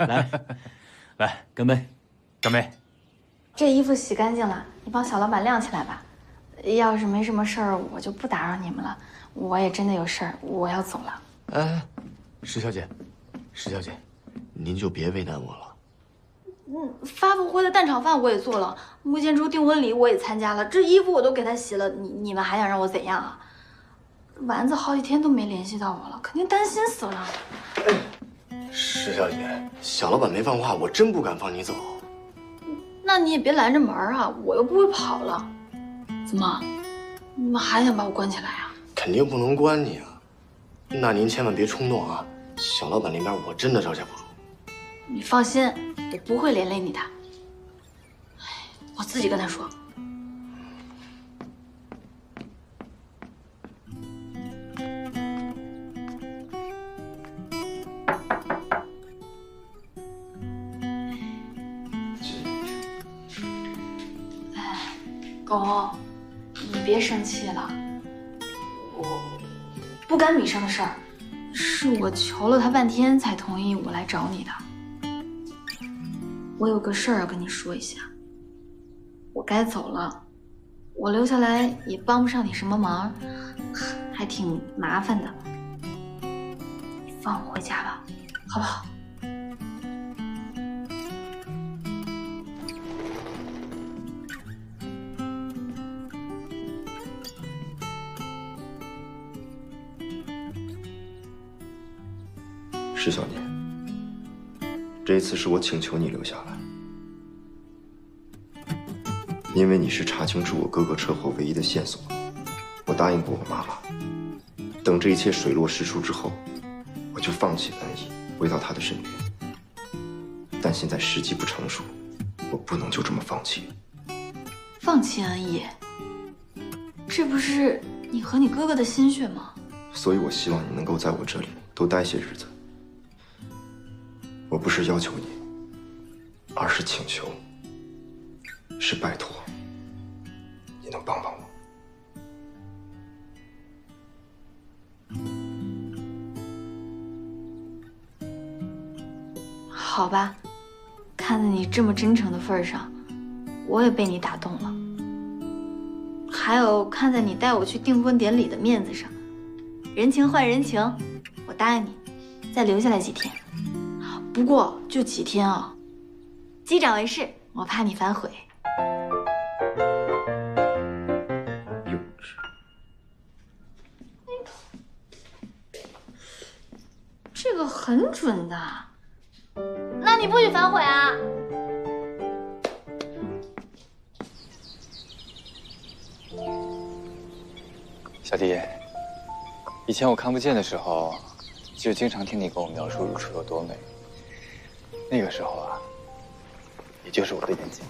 来，来，干杯，干杯！这衣服洗干净了，你帮小老板晾起来吧。要是没什么事儿，我就不打扰你们了。我也真的有事儿，我要走了。哎，石小姐，石小姐，您就别为难我了。发布会的蛋炒饭我也做了，穆建州订婚礼我也参加了，这衣服我都给他洗了，你们还想让我怎样啊？丸子好几天都没联系到我了，肯定担心死了。石小姐，小老板没放话，我真不敢放你走。那你也别拦着门啊，我又不会跑了。怎么，你们还想把我关起来啊？肯定不能关你啊。那您千万别冲动啊，小老板那边我真的招架不住。你放心，我不会连累你的。我自己跟他说。狗，你别生气了，我不干米生的事儿，是我求了他半天才同意我来找你的。我有个事儿要跟你说一下，我该走了，我留下来也帮不上你什么忙，还挺麻烦的。你放我回家吧，好不好？石小姐，这一次是我请求你留下来，因为你是查清楚我哥哥车祸唯一的线索。我答应过我妈妈，等这一切水落石出之后，我就放弃恩义，回到她的身边。但现在时机不成熟，我不能就这么放弃。放弃恩义？这不是你和你哥哥的心血吗？所以我希望你能够在我这里多待些日子。我不是要求你，而是请求，是拜托，你能帮帮我？好吧，看在你这么真诚的份上，我也被你打动了。还有看在你带我去订婚典礼的面子上，人情换人情，我答应你，再留下来几天。不过就几天啊，机长为誓，我怕你反悔。幼稚。这个很准的，那你不许反悔啊！小迪，以前我看不见的时候，就经常听你跟我描述日出有多美。那个时候啊，你就是我的眼睛。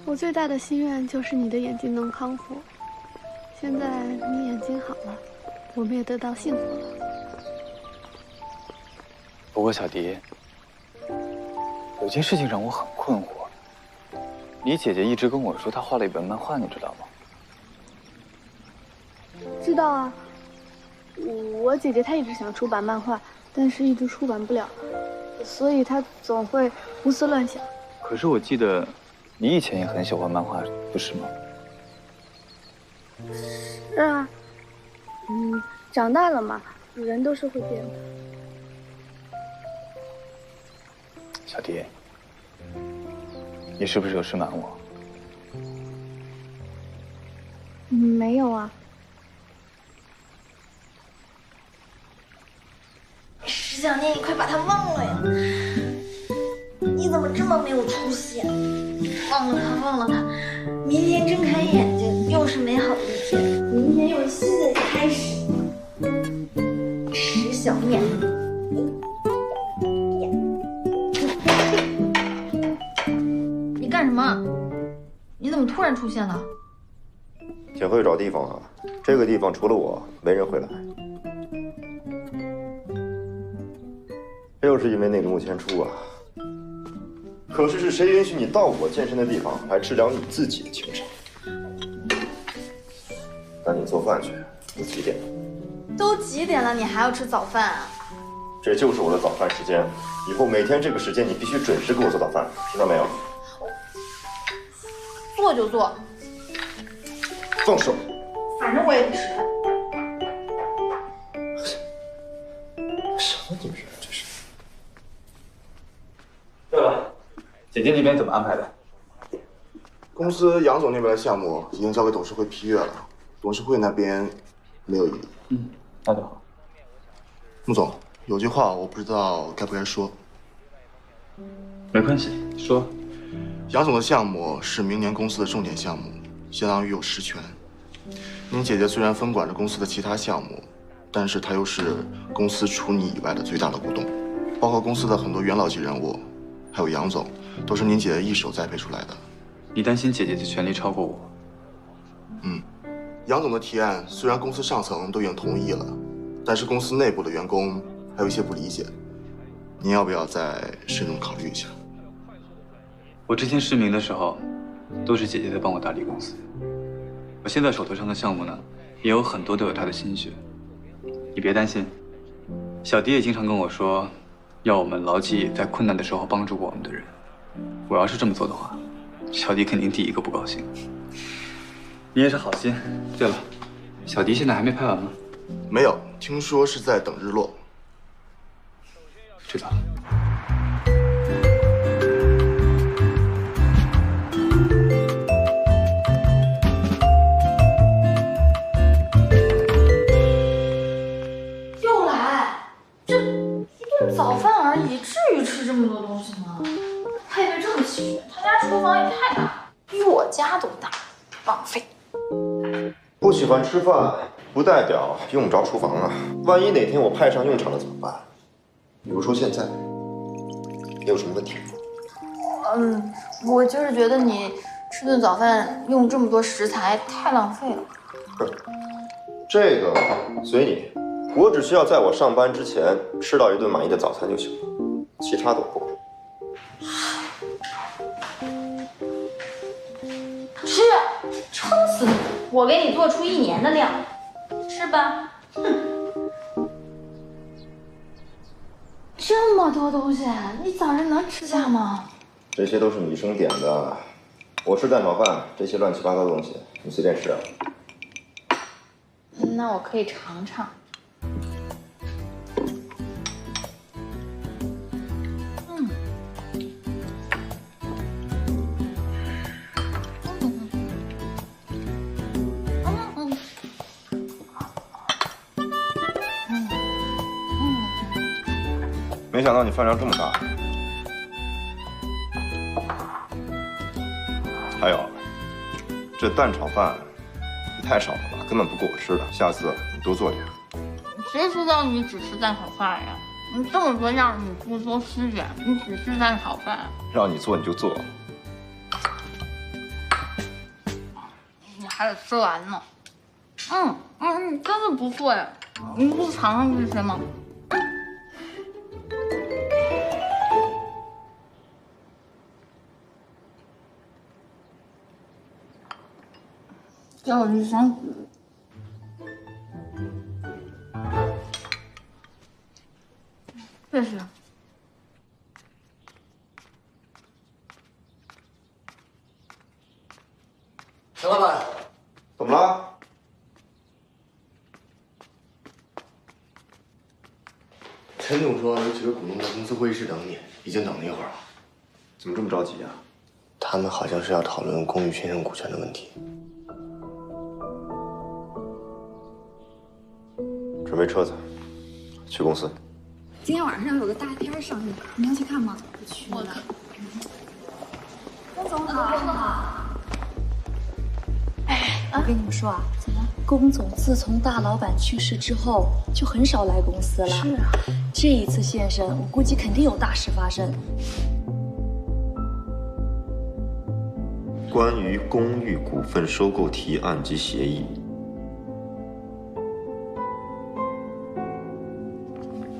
我最大的心愿就是你的眼睛能康复。现在你眼睛好了，我们也得到幸福了。不过小迪，有件事情让我很困惑。你姐姐一直跟我说她画了一本漫画，你知道吗？知道啊，我姐姐她一直想出版漫画，但是一直出版不了，所以她总会胡思乱想。可是我记得，你以前也很喜欢漫画，不是吗？是啊，长大了嘛，人都是会变的。小迪，你是不是有事瞒我？没有啊。石小念，你快把他忘了呀！你怎么这么没有出息啊？忘了他，忘了他。明天睁开眼睛，又是美好的一天，明天又是新的开始。石小念，你干什么？你怎么突然出现了？挺会找地方啊，这个地方除了我，没人会来。又是因为那个穆千初啊！可是谁允许你到我健身的地方来治疗你自己的精神？赶紧做饭去，都几点了？都几点了，你还要吃早饭啊？这就是我的早饭时间，以后每天这个时间你必须准时给我做早饭，听到没有？做就做，放手！反正我也得吃饭。什么你们人这是？对了，姐姐那边怎么安排的？公司杨总那边的项目已经交给董事会批阅了，董事会那边没有异议。嗯，那就好。穆总，有句话我不知道该不该说。没关系，说。杨总的项目是明年公司的重点项目，相当于有实权。您姐姐虽然分管着公司的其他项目，但是她又是公司除你以外的最大的股东，包括公司的很多元老级人物，还有杨总，都是您姐姐一手栽培出来的。你担心姐姐的权力超过我？杨总的提案虽然公司上层都已经同意了，但是公司内部的员工还有一些不理解，您要不要再慎重考虑一下？我之前失明的时候，都是姐姐在帮我打理公司。我现在手头上的项目呢，也有很多都有她的心血。你别担心，小迪也经常跟我说，要我们牢记在困难的时候帮助过我们的人。我要是这么做的话，小迪肯定第一个不高兴。你也是好心。对了，小迪现在还没拍完吗？没有，听说是在等日落。知道了。又来，这一顿早饭而已，至于吃这么多东西吗？配备这么齐全，他家厨房也太大了，比我家都大，浪费。不喜欢吃饭，不代表用不着厨房啊。万一哪天我派上用场了怎么办？比如说现在，你有什么问题吗？我就是觉得你吃顿早饭用这么多食材太浪费了。这个随你，我只需要在我上班之前吃到一顿满意的早餐就行了，其他都够。吃，撑死你！我给你做出1年的量，吃吧。哼，这么多东西，你早上能吃下吗？这些都是女生点的，我吃蛋炒饭，这些乱七八糟的东西你随便吃啊。那我可以尝尝。没想到你饭量这么大。还有，这蛋炒饭也太少了吧，根本不够我吃的。下次你多做点。谁知道你只吃蛋炒饭呀？你这么多样，你不多吃点，你只吃蛋炒饭。让你做你就做。你还得吃完呢。你真的不错呀！你不尝尝这些吗？给我一箱子。这是。陈老板，怎么了？陈总说有几个股东在公司会议室等你，已经等了一会儿了。怎么这么着急啊？他们好像是要讨论龚玉先生股权的问题。准备车子，去公司。今天晚上有个大片上映，你要去看吗？不去了。龚总好。我跟你们说啊，怎么？龚总自从大老板去世之后，就很少来公司了。是啊，这一次现身，我估计肯定有大事发生。关于公寓股份收购提案及协议，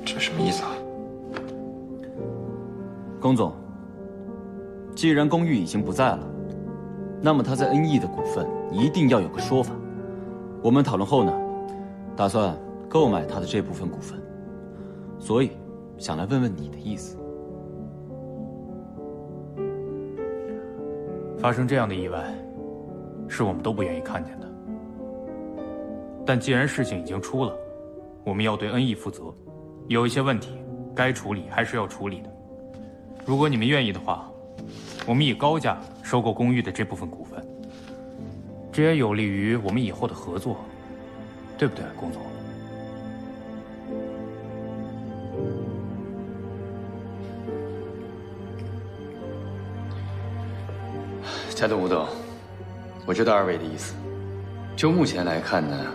这什么意思啊？龚总，既然龚玉已经不在了，那么他在NE的股份一定要有个说法。我们讨论后呢，打算购买他的这部分股份，所以想来问问你的意思。发生这样的意外，是我们都不愿意看见的。但既然事情已经出了，我们要对恩义负责，有一些问题该处理还是要处理的。如果你们愿意的话，我们以高价收购公寓的这部分股份，这也有利于我们以后的合作，对不对，龚总？嘉东吴总，我知道二位的意思。就目前来看呢，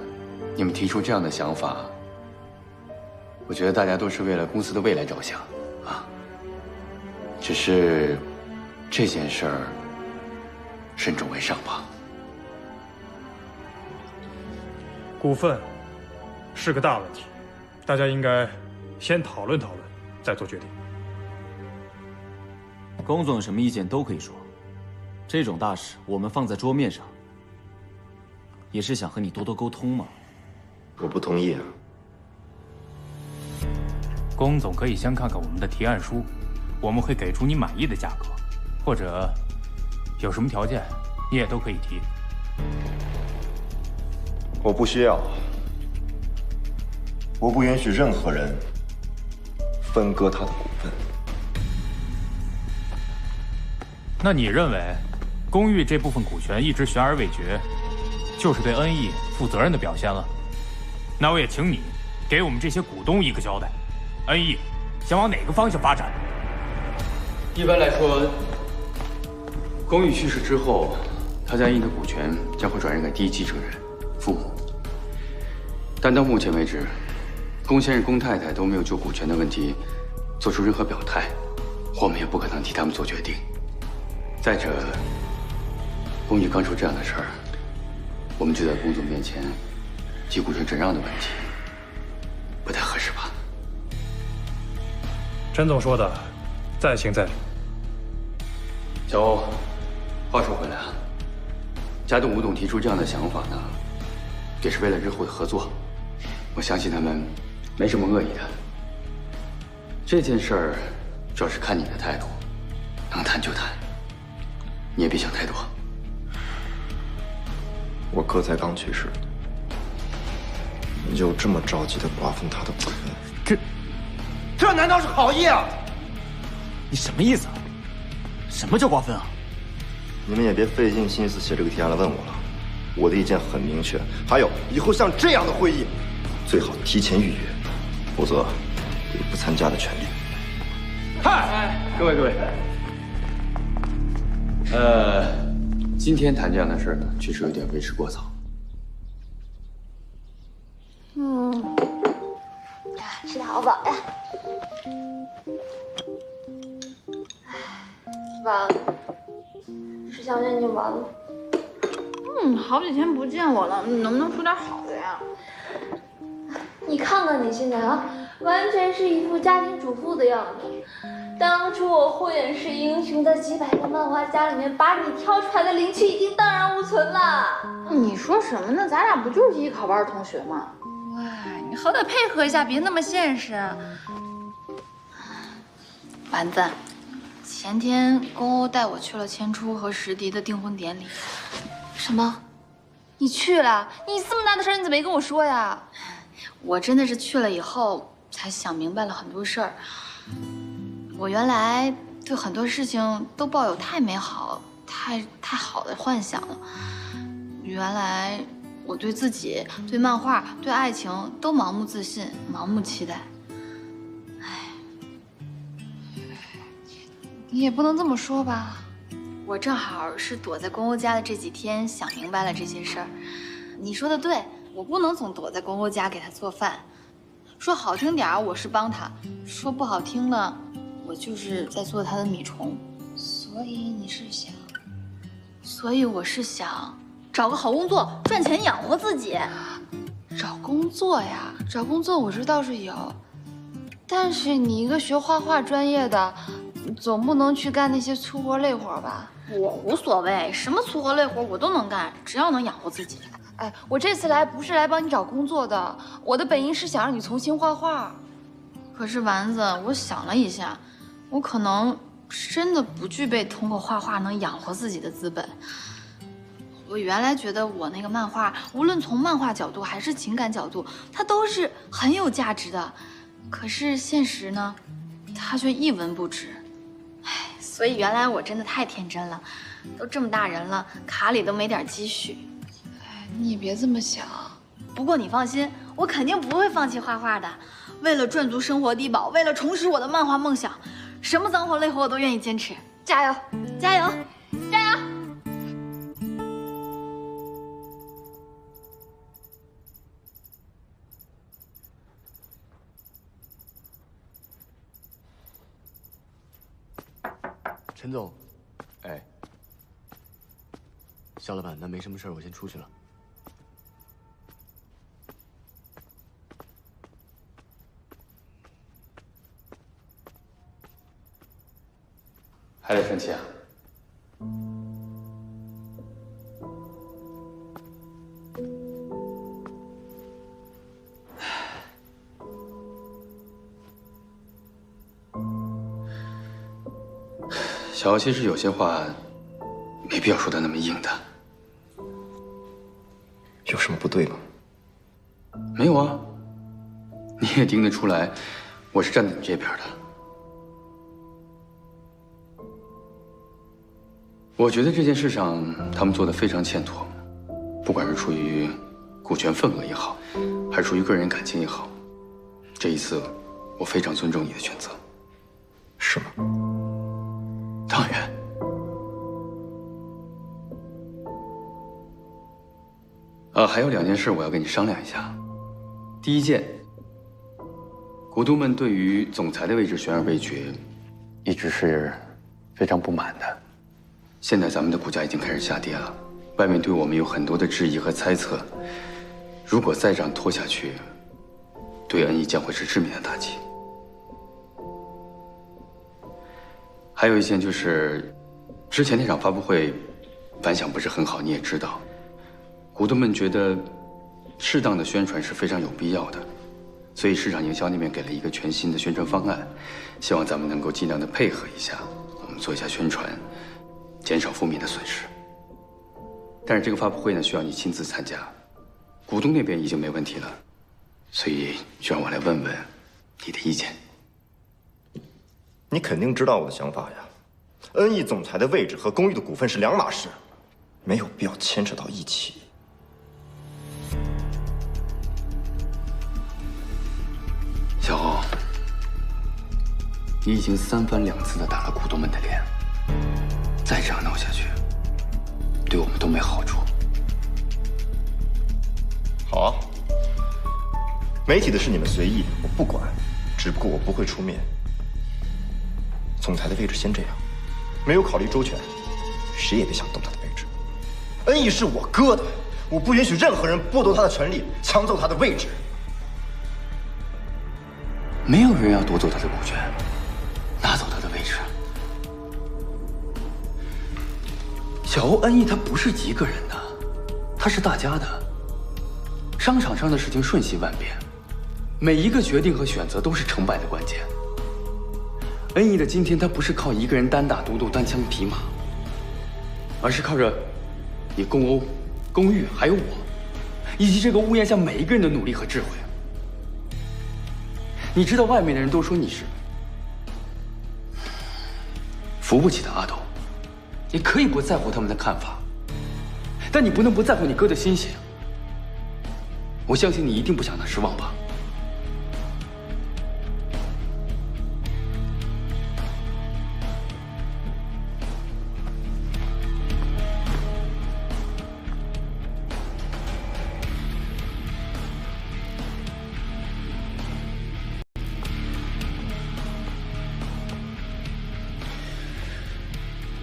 你们提出这样的想法，我觉得大家都是为了公司的未来着想啊。只是这件事儿，慎重为上吧。股份是个大问题，大家应该先讨论讨论，再做决定。龚总有什么意见都可以说，这种大事我们放在桌面上，也是想和你多多沟通嘛。我不同意啊。龚总可以先看看我们的提案书，我们会给出你满意的价格，或者有什么条件，你也都可以提。我不需要，我不允许任何人分割他的股份。那你认为，公寓这部分股权一直悬而未决，就是对恩义负责任的表现了？那我也请你给我们这些股东一个交代，恩义想往哪个方向发展？一般来说，公寓去世之后，他家恩义的股权将会转让给第一继承人父母。但到目前为止，龚先生、龚太太都没有就股权的问题做出任何表态，我们也不可能替他们做决定。再者，公寓刚出这样的事儿，我们就在龚总面前提股权转让的问题，不太合适吧？陈总说的，在情在理。小欧，话说回来啊，嘉东吴总提出这样的想法呢，也是为了日后的合作。我相信他们没什么恶意的。这件事儿主要是看你的态度，能谈就谈，你也别想太多。我哥才刚去世，你就这么着急的瓜分他的股份？这难道是好意啊？你什么意思啊？什么叫瓜分啊？你们也别费尽心思写这个提案来问我了，我的意见很明确。还有，以后像这样的会议，最好提前预约，否则有不参加的权利。嗨，各位，今天谈这样的事呢，确实有点为时过早。吃得好饱呀！完了，吃宵夜就完了。好几天不见我了，你能不能说点好的呀？你看看你现在啊，完全是一副家庭主妇的样子。当初我慧眼识英雄，在几百个漫画家里面把你挑出来的灵气已经荡然无存了。你说什么呢？咱俩不就是艺考班同学吗？喂，你好歹配合一下，别那么现实。丸子，前天公欧带我去了千初和石迪的订婚典礼。什么？你去了？你这么大的事儿，你怎么没跟我说呀？我真的是去了以后才想明白了很多事儿。我原来对很多事情都抱有太美好、太好的幻想了。原来我对自己、对漫画、对爱情都盲目自信、盲目期待。你也不能这么说吧。我正好是躲在公欧家的这几天想明白了这些事儿。你说的对，我不能总躲在公欧家给他做饭。说好听点儿，我是帮他；说不好听了，我就是在做他的米虫。所以你是想？所以我是想找个好工作，赚钱养活自己。找工作呀？找工作我知道是有，但是你一个学画画专业的，总不能去干那些粗活累活吧？我无所谓，什么粗活累活我都能干，只要能养活自己。哎，我这次来不是来帮你找工作的，我的本意是想让你重新画画。可是丸子，我想了一下，我可能真的不具备通过画画能养活自己的资本。我原来觉得我那个漫画，无论从漫画角度还是情感角度，它都是很有价值的。可是现实呢，它却一文不值。唉，所以原来我真的太天真了，都这么大人了，卡里都没点积蓄。哎，你也别这么想。不过你放心，我肯定不会放弃画画的。为了赚足生活低保，为了重拾我的漫画梦想，什么脏活累活我都愿意坚持。加油，加油，加油！陈总，哎，肖老板，那没什么事儿，我先出去了。还在生气啊？小欧，其实有些话没必要说的那么硬的。有什么不对吗？没有啊，你也听得出来，我是站在你这边的。我觉得这件事上他们做得非常欠妥，不管是出于股权份额也好，还是出于个人感情也好，这一次我非常尊重你的选择。是吗？当然。还有2件事我要跟你商量一下。第一件，股东们对于总裁的位置悬而未决，一直是非常不满的。现在咱们的股价已经开始下跌了，外面对我们有很多的质疑和猜测。如果再这样拖下去，对恩义将会是致命的打击。还有一件就是，之前那场发布会反响不是很好，你也知道。股东们觉得适当的宣传是非常有必要的，所以市场营销那边给了一个全新的宣传方案，希望咱们能够尽量的配合一下，我们做一下宣传，减少负面的损失。但是这个发布会呢，需要你亲自参加，股东那边已经没问题了，所以就让我来问问你的意见。你肯定知道我的想法呀，恩义总裁的位置和公寓的股份是2码事，没有必要牵扯到一起。小欧，你已经3番2次的打了股东们的脸，再这样闹下去，对我们都没好处。好啊，媒体的事你们随意，我不管，只不过我不会出面。总裁的位置先这样，没有考虑周全，谁也别想动他的位置。恩义是我哥的，我不允许任何人剥夺他的权利，抢走他的位置。没有人要夺走他的股权，拿走他的位置。小欧，恩义他不是一个人的，他是大家的。商场上的事情瞬息万变，每一个决定和选择都是成败的关键。恩义的今天，他不是靠一个人单打独斗、单枪匹马，而是靠着你公欧、公寓，还有我，以及这个屋檐下每一个人的努力和智慧。你知道外面的人都说你是扶不起的阿斗，你可以不在乎他们的看法，但你不能不在乎你哥的心血。我相信你一定不想他失望吧？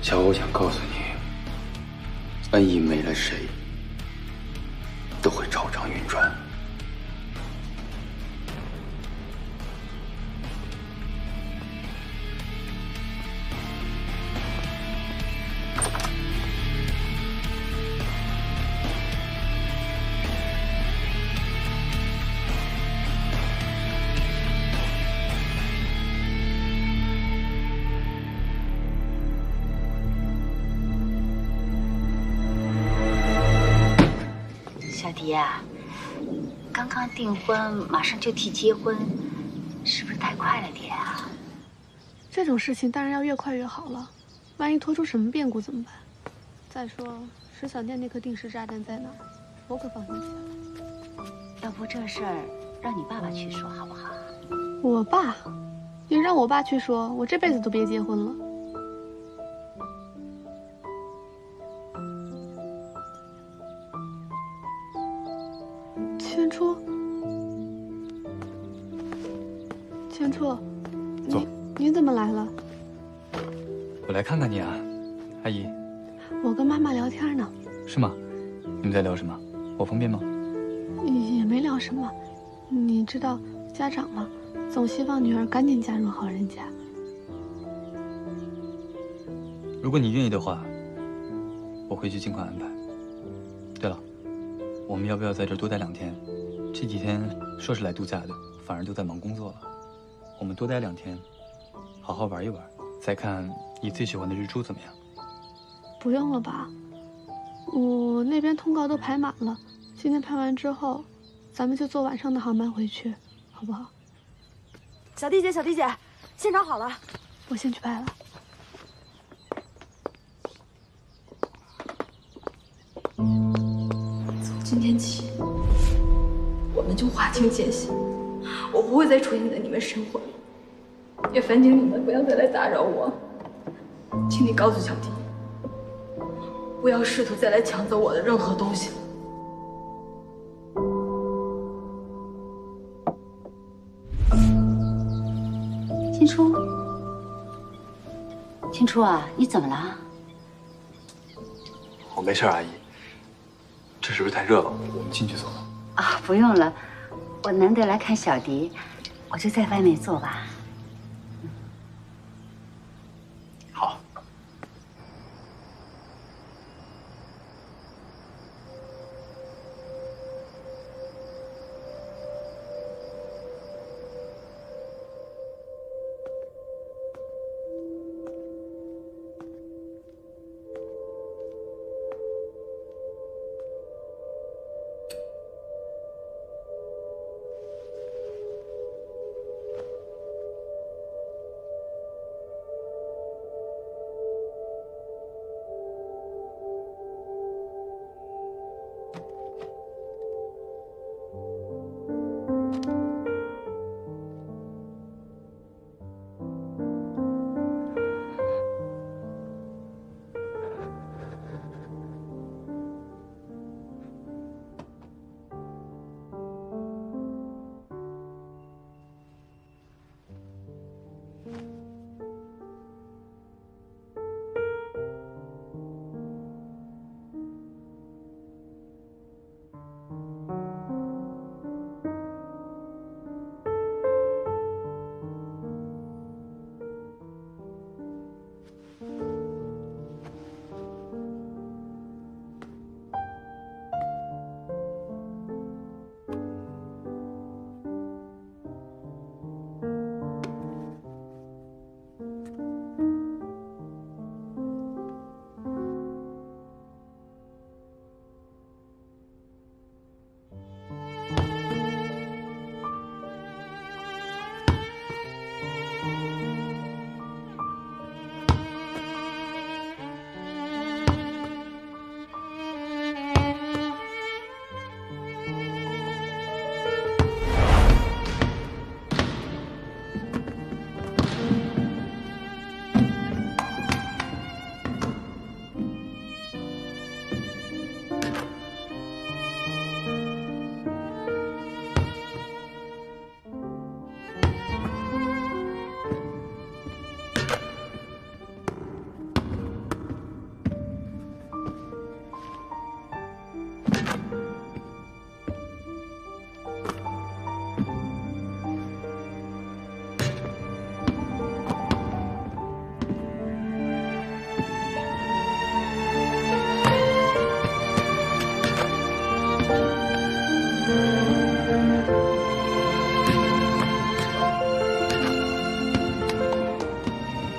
小欧，我想告诉你，恩义没了谁，都会照常运转。姨啊，刚刚订婚，马上就提结婚，是不是太快了点啊？这种事情当然要越快越好了，万一拖出什么变故怎么办？再说石小店那颗定时炸弹在哪儿，我可放心起来。要不这事儿让你爸爸去说好不好？我爸，你让我爸去说，我这辈子都别结婚了。千初，千初，你怎么来了？我来看看你啊，阿姨。我跟妈妈聊天呢。是吗？你们在聊什么？我方便吗？也没聊什么，你知道家长嘛，总希望女儿赶紧嫁入好人家。如果你愿意的话，我会去尽快安排。对了，我们要不要在这儿多待2天？这几天说是来度假的，反而都在忙工作了。我们多待2天，好好玩一玩，再看你最喜欢的日出怎么样？不用了吧，我那边通告都排满了，今天排完之后，咱们就坐晚上的航班回去，好不好？小弟姐，小弟姐，现场好了，我先去拍了。从今天起，我们就划清界限，我不会再出现在你们生活里，也烦请你们不要再来打扰我。请你告诉小弟，不要试图再来抢走我的任何东西了。千初，千初啊，你怎么了？我没事，阿姨。这是不是太热了？我们进去走了。啊，不用了，我难得来看小迪，我就在外面坐吧。好。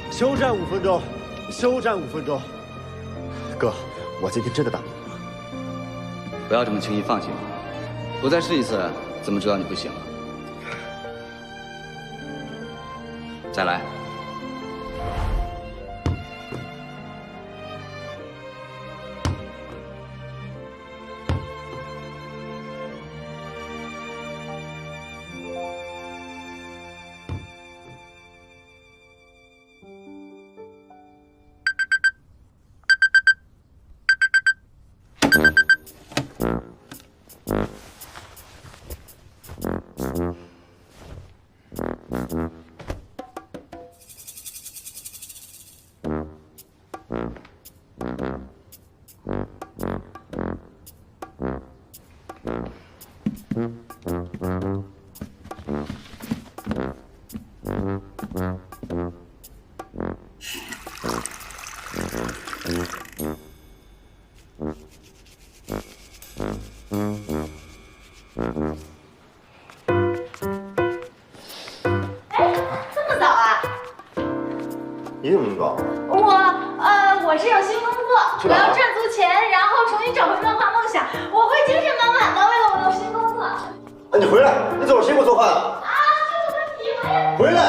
休战5分钟，休战5分钟。哥，我今天真的打不赢了。不要这么轻易放弃我。不再试一次，怎么知道你不行啊？再来。你怎么知道？我是有新工作，我要赚足钱，然后重新找回漫画梦想。我会精神满满的，为了我的新工作。你回来！你怎么谁给我做饭啊？这个问题回来！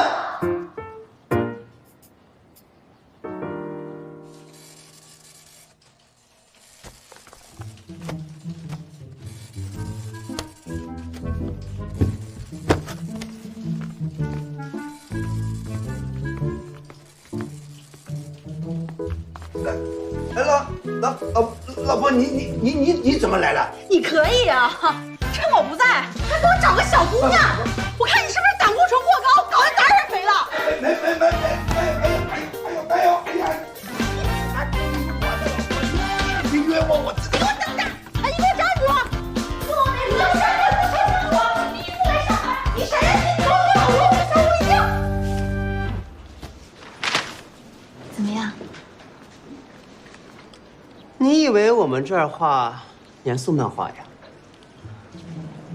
老婆，你怎么来了？你可以啊，趁我不在还给我找个小姑娘，我看你是不是胆固醇过高，搞得胆也肥了。哎呦，你约我自己。给我等着！哎，你给我站住！我没说上海不开放我，第一次来上海，你闪人心，给我给我小狐狸精。怎么样？你以为我们这儿画严肃漫画呀？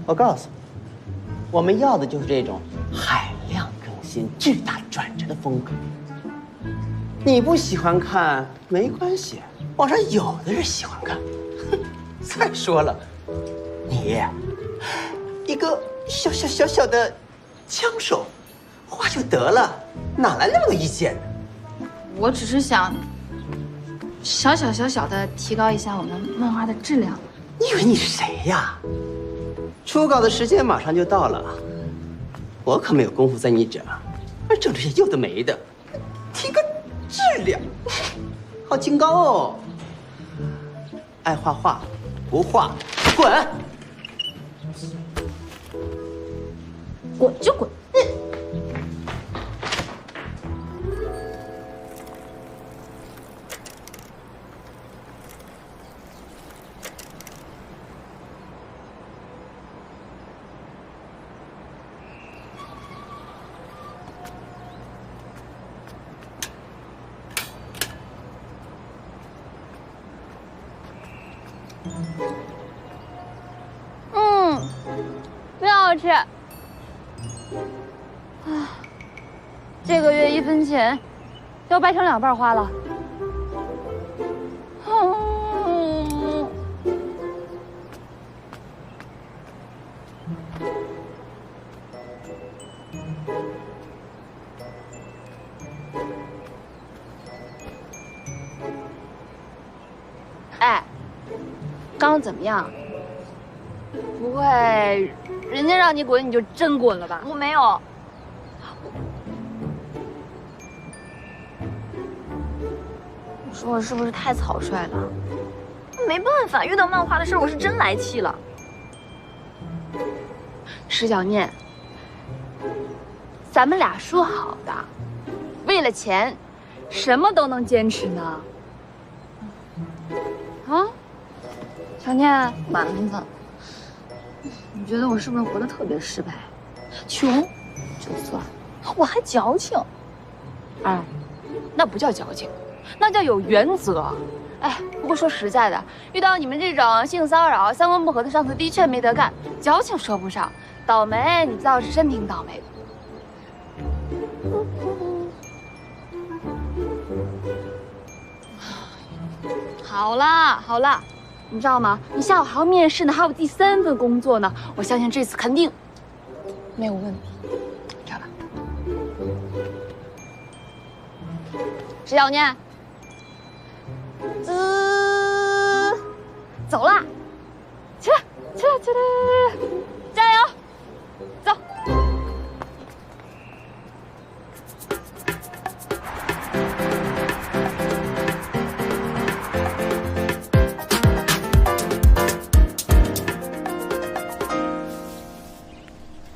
我告诉你，我们要的就是这种海量更新、巨大转折的风格。你不喜欢看没关系，网上有的人喜欢看。再说了，你一个小的枪手，画就得了，哪来那么多意见呢？我只是想小的提高一下我们漫画的质量。你以为你是谁呀？初稿的时间马上就到了，我可没有功夫在你这儿整这些有的没的，提个质量，好清高哦。爱画画，不画滚！滚就滚！真好吃。这个月1分钱要掰成2半花了。哎，刚刚怎么样？不会，人家让你滚你就真滚了吧？我没有。你说我是不是太草率了？没办法，遇到漫画的事我是真来气了。石小念，咱们俩说好的，为了钱，什么都能坚持呢。啊，小念，蛮子。你觉得我是不是活得特别失败？穷就算，我还矫情。哎，那不叫矫情，那叫有原则。哎，不过说实在的，遇到你们这种性骚扰、三观不合的上司，的确没得干。矫情说不上，倒霉你倒是真挺倒霉的。好啦，你知道吗？你下午还要面试呢，还有第3份工作呢。我相信这次肯定没有问题。漂亮。石小念，走啦！起来，起来，起来！加油！走。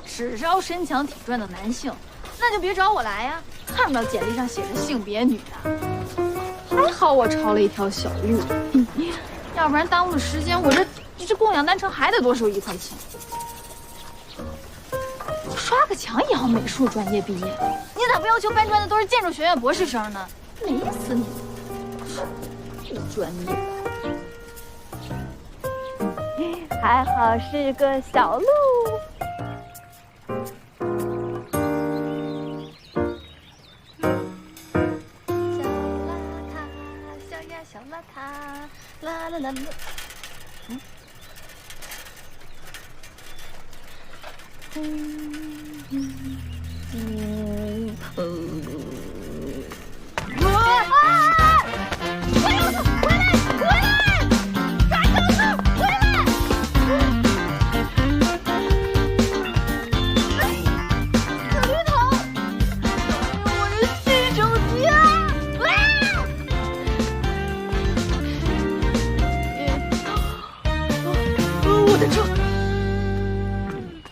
只招身强体壮的男性，那就别找我来呀！看不到简历上写着性别女的。还好我抄了一条小路，要不然耽误了时间，我这供养单程还得多收1块钱。刷个墙也要美术专业毕业，你咋不要求搬砖的都是建筑学院博士生呢？美死你！不专业。还好是个小路。小邋遢，啦啦啦啦。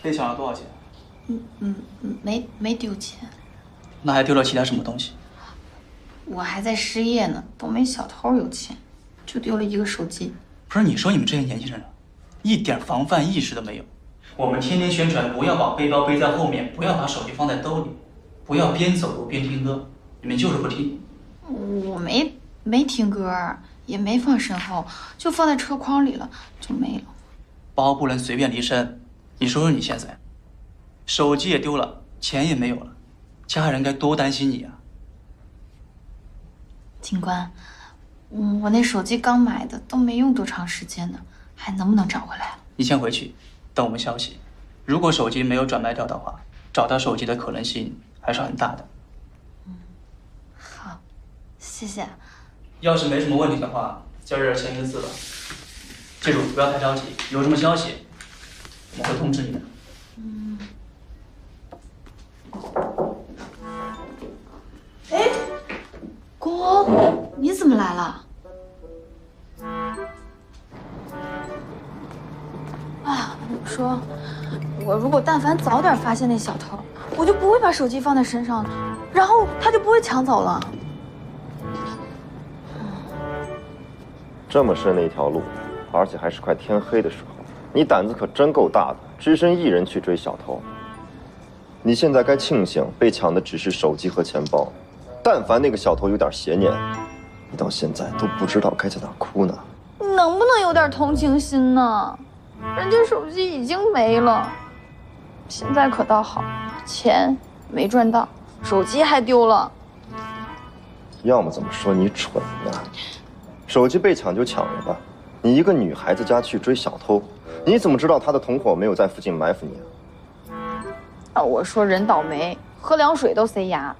被抢了多少钱？没丢钱。那还丢了其他什么东西？我还在失业呢，都没小偷有钱，就丢了一个手机。不是你说你们这些年轻人，一点防范意识都没有。我们天天宣传不要把背包背在后面，不要把手机放在兜里，不要边走路边听歌，你们就是不听。我没听歌，也没放身后，就放在车筐里了，就没了。包不能随便离身。你说说你现在，手机也丢了，钱也没有了，家人该多担心你啊！警官，我那手机刚买的，都没用多长时间呢，还能不能找回来？你先回去，等我们消息。如果手机没有转卖掉的话，找到手机的可能性还是很大的。好，谢谢。要是没什么问题的话，在这儿签一个字吧。记住，不要太着急，有什么消息，我会通知你的。哎，公，你怎么来了？啊，我说，我如果但凡早点发现那小偷，我就不会把手机放在身上了，然后他就不会抢走了。这么深的一条路，而且还是快天黑的时候，你胆子可真够大的，只身一人去追小偷。你现在该庆幸被抢的只是手机和钱包，但凡那个小偷有点邪念，你到现在都不知道该在哪哭呢。能不能有点同情心呢？人家手机已经没了，现在可倒好，钱没赚到，手机还丢了。要么怎么说你蠢呢？手机被抢就抢了吧，你一个女孩子家去追小偷，你怎么知道他的同伙没有在附近埋伏你啊？那我说人倒霉，喝凉水都塞牙。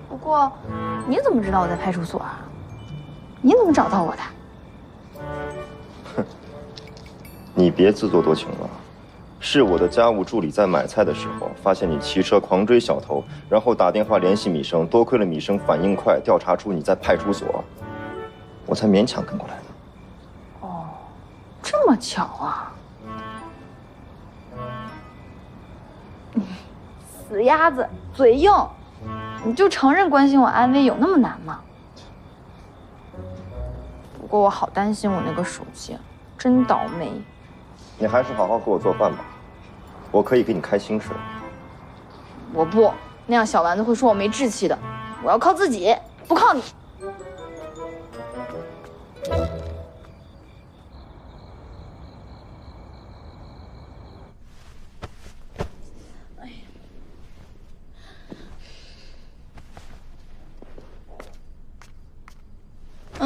不过，你怎么知道我在派出所啊？你怎么找到我的？哼，你别自作多情了。是我的家务助理在买菜的时候，发现你骑车狂追小偷，然后打电话联系米生，多亏了米生反应快，调查出你在派出所，我才勉强跟过来的。哦，这么巧啊！死鸭子，嘴硬，你就承认关心我安危有那么难吗？不过我好担心我那个手机，真倒霉。你还是好好给我做饭吧，我可以给你开新吃。我不，那样小丸子会说我没志气的。我要靠自己，不靠你。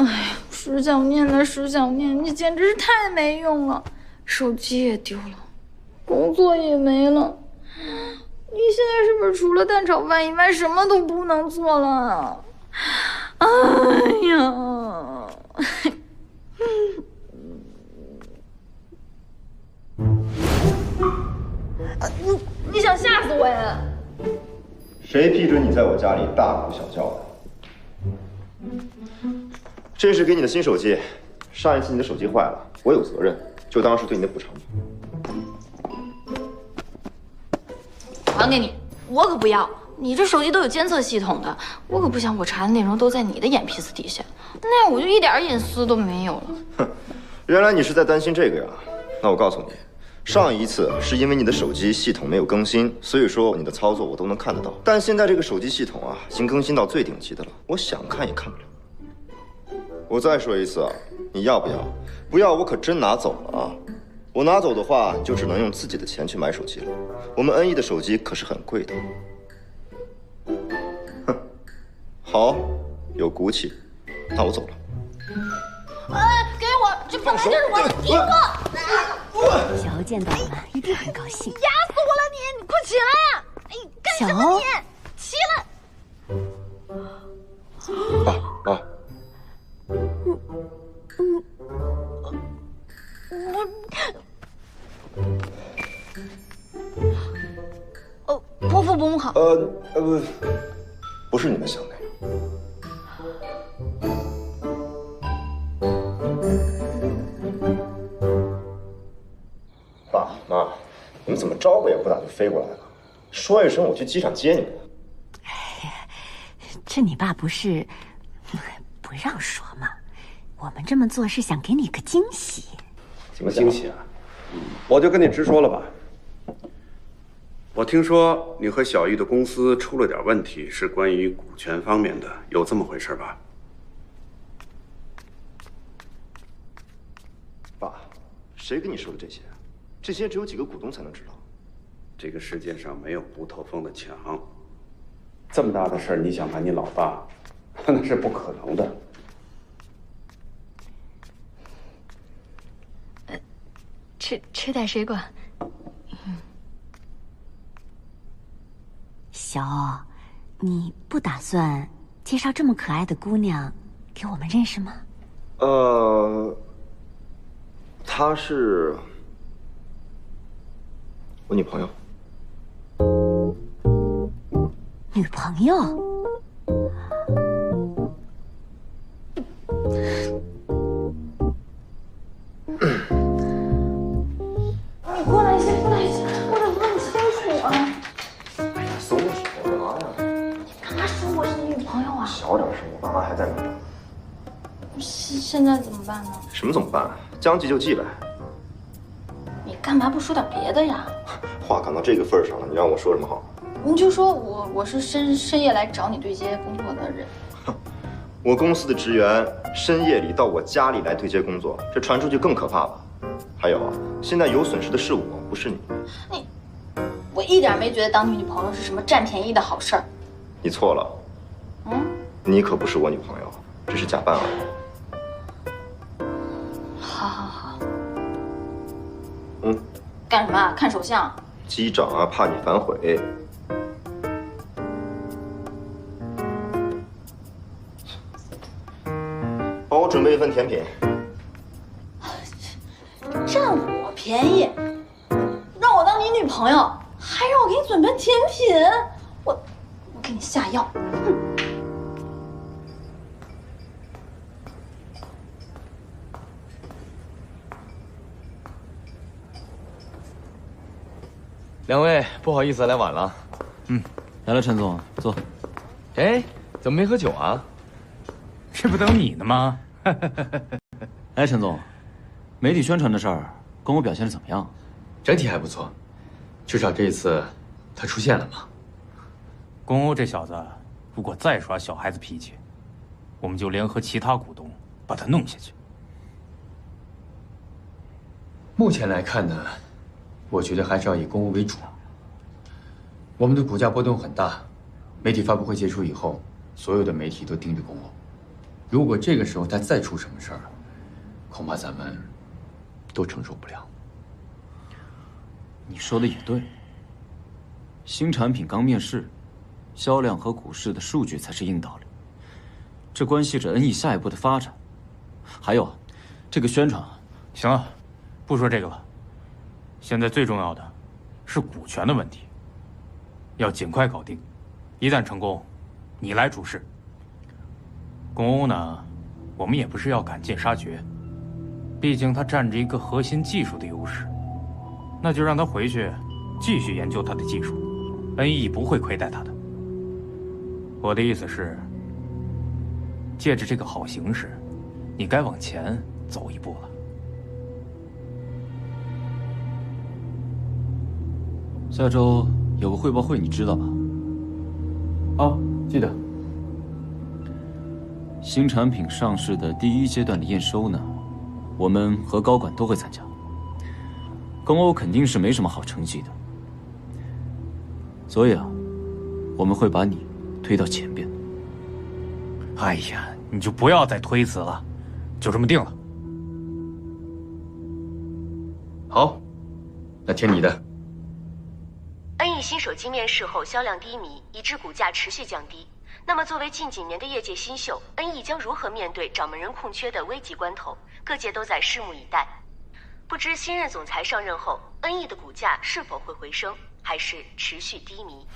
哎呀，石小念呐，石小念，你简直是太没用了，手机也丢了，工作也没了，你现在是不是除了蛋炒饭以外什么都不能做了？哎呀！你想吓死我呀？谁批准你在我家里大呼小叫的？这是给你的新手机，上一次你的手机坏了，我有责任，就当是对你的补偿吧。还给你，我可不要！你这手机都有监测系统的，我可不想我查的内容都在你的眼皮子底下，那样我就一点隐私都没有了。哼，原来你是在担心这个呀？那我告诉你，上一次是因为你的手机系统没有更新，所以说你的操作我都能看得到。但现在这个手机系统啊，已经更新到最顶级的了，我想看也看不了。我再说一次啊，你要不要？不要，我可真拿走了啊！我拿走的话，你就只能用自己的钱去买手机了。我们NE的手机可是很贵的。哼，好，有骨气，那我走了。哎，给我！这本来就是我的第一个。小见到我们一定很高兴。压死我了你！你快起来呀！哎，干什么你？起来！啊！伯父伯母好。不是你们想的。爸妈，你们怎么招呼也不打就飞过来了？说一声我去机场接你们。哎呀，这你爸不是不让说吗？我们这么做是想给你个惊喜。什么惊喜啊？我就跟你直说了吧。我听说你和小玉的公司出了点问题，是关于股权方面的，有这么回事吧？爸，谁跟你说的这些？这些只有几个股东才能知道。这个世界上没有不透风的墙。这么大的事儿，你想瞒你老爸，那是不可能的。吃点水果。小欧，你不打算介绍这么可爱的姑娘给我们认识吗？她是我女朋友。女朋友？你过来一下，过来一下，我得问清楚啊！哎呀，松手，干嘛呀？干嘛说我是你女朋友啊？小点声，我爸妈还在呢。现在怎么办呢？什么怎么办？将计就计呗。你干嘛不说点别的呀？话赶到这个份上了，你让我说什么好？你就说我是深夜来找你对接工作的人。我公司的职员深夜里到我家里来对接工作，这传出去更可怕吧？还有啊，现在有损失的是我，不是你。我一点没觉得当你女朋友是什么占便宜的好事儿。你错了。你可不是我女朋友，只是假扮而已。好好好。嗯。干什么啊？看手相？机长啊，怕你反悔。帮我准备一份甜品。占我便宜，让我当你女朋友，还让我给你准备甜品，我给你下药。哼！两位，不好意思来晚了。来了，陈总，坐。哎，怎么没喝酒啊？这不等你呢吗？哎，陈总，媒体宣传的事儿，公欧表现的怎么样？整体还不错，至少这一次他出现了嘛。公欧这小子，如果再耍小孩子脾气，我们就联合其他股东把他弄下去。目前来看呢，我觉得还是要以公欧为主。我们的股价波动很大，媒体发布会结束以后，所有的媒体都盯着公欧。如果这个时候他再出什么事儿，恐怕咱们都承受不了。你说的也对，新产品刚面世，销量和股市的数据才是硬道理，这关系着恩义下一步的发展。还有，这个宣传，行了，不说这个了。现在最重要的是股权的问题，要尽快搞定。一旦成功，你来主事。龚欧呢，我们也不是要赶尽杀绝，毕竟他占着一个核心技术的优势，那就让他回去继续研究他的技术，恩义不会亏待他的。我的意思是，借着这个好形势，你该往前走一步了。下周有个汇报会，你知道吧？哦，记得。新产品上市的第1阶段的验收呢，我们和高管都会参加。龚欧肯定是没什么好成绩的，所以啊，我们会把你推到前边。哎呀，你就不要再推辞了，就这么定了。好，那听你的。恩义新手机面世后销量低迷，以致股价持续降低。那么，作为近几年的业界新秀，恩义将如何面对掌门人空缺的危急关头？各界都在拭目以待。不知新任总裁上任后，恩义的股价是否会回升，还是持续低迷？